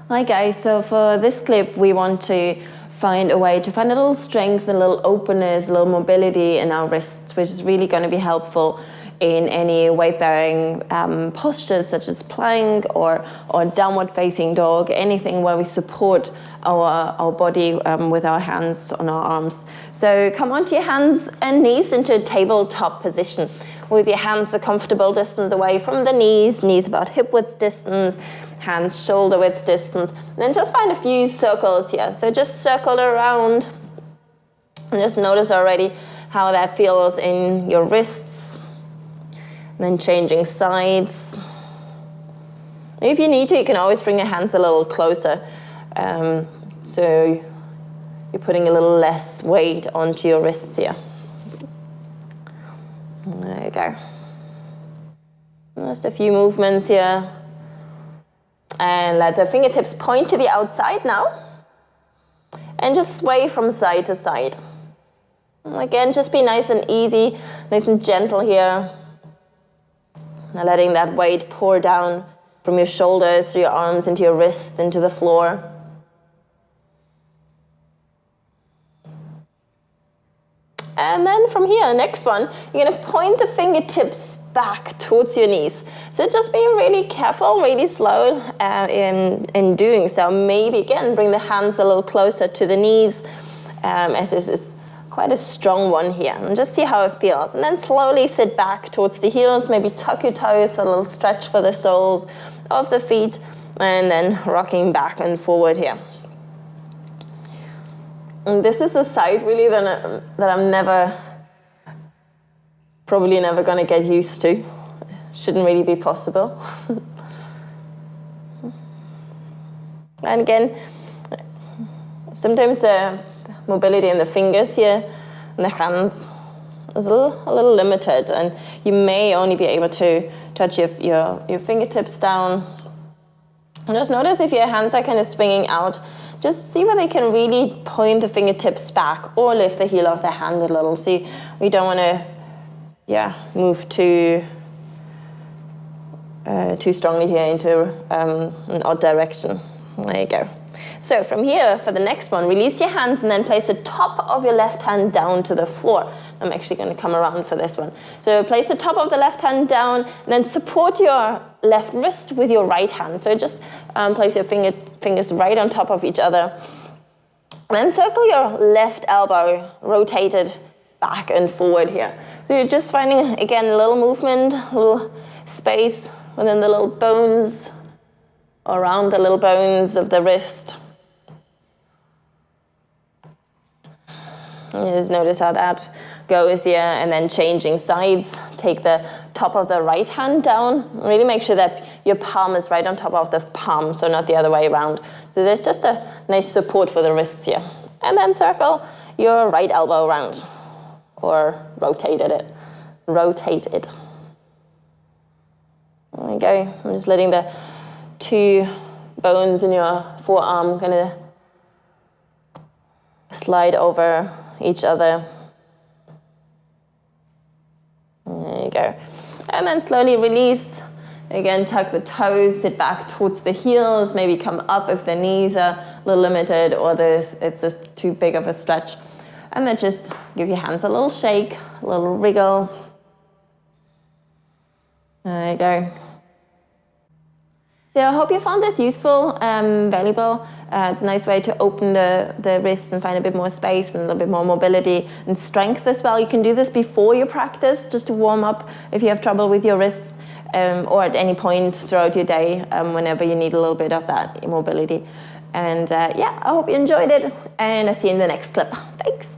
Hi guys, so for this clip we want to find a way to find a little strength, a little openness, a little mobility in our wrists, which is really going to be helpful in any weight-bearing postures such as plank or downward facing dog, anything where we support our body with our hands on our arms. So come onto your hands and knees into a tabletop position with your hands a comfortable distance away from the knees about hip width distance, hands shoulder width distance, and then just find a few circles here. So just circle around and just notice already how that feels in your wrists, and then changing sides. If you need to, you can always bring your hands a little closer, so you're putting a little less weight onto your wrists here. There you go. Just a few movements here. And let the fingertips point to the outside now. And just sway from side to side. Again, just be nice and easy, nice and gentle here. Now letting that weight pour down from your shoulders to your arms, into your wrists, into the floor. And then from here, next one, you're going to point the fingertips back towards your knees. So just be really careful, really slow in doing so. Maybe again, bring the hands a little closer to the knees, as this is quite a strong one here. And just see how it feels. And then slowly sit back towards the heels, maybe tuck your toes for a little stretch for the soles of the feet, and then rocking back and forward here. And this is a side really that I'm probably never going to get used to. Shouldn't really be possible. And again, sometimes the mobility in the fingers here and the hands is a little limited, and you may only be able to touch your fingertips down. And just notice if your hands are kind of swinging out, just see where they can really point the fingertips back or lift the heel of the hand a little. See, we don't want to move too strongly here into an odd direction. There you go. So from here, for the next one, release your hands and then place the top of your left hand down to the floor. I'm actually going to come around for this one. So place the top of the left hand down and then support your left wrist with your right hand. So just place your fingers right on top of each other. And then circle your left elbow rotated back and forward here. So you're just finding, again, a little movement, a little space within the little bones, around the little bones of the wrist. And just notice how that goes here, and then changing sides. Take the top of the right hand down. Really make sure that your palm is right on top of the palm, so not the other way around. So there's just a nice support for the wrists here. And then circle your right elbow around, or rotate it. There you go. I'm just letting the two bones in your forearm kind of slide over each other. There you go. And then slowly release. Again, tuck the toes, sit back towards the heels, maybe come up if the knees are a little limited or it's just too big of a stretch. And then just give your hands a little shake, a little wriggle. There you go. So I hope you found this useful, valuable. It's a nice way to open the wrists and find a bit more space and a little bit more mobility and strength as well. You can do this before your practice, just to warm up if you have trouble with your wrists, or at any point throughout your day, whenever you need a little bit of that mobility. And I hope you enjoyed it, and I'll see you in the next clip. Thanks.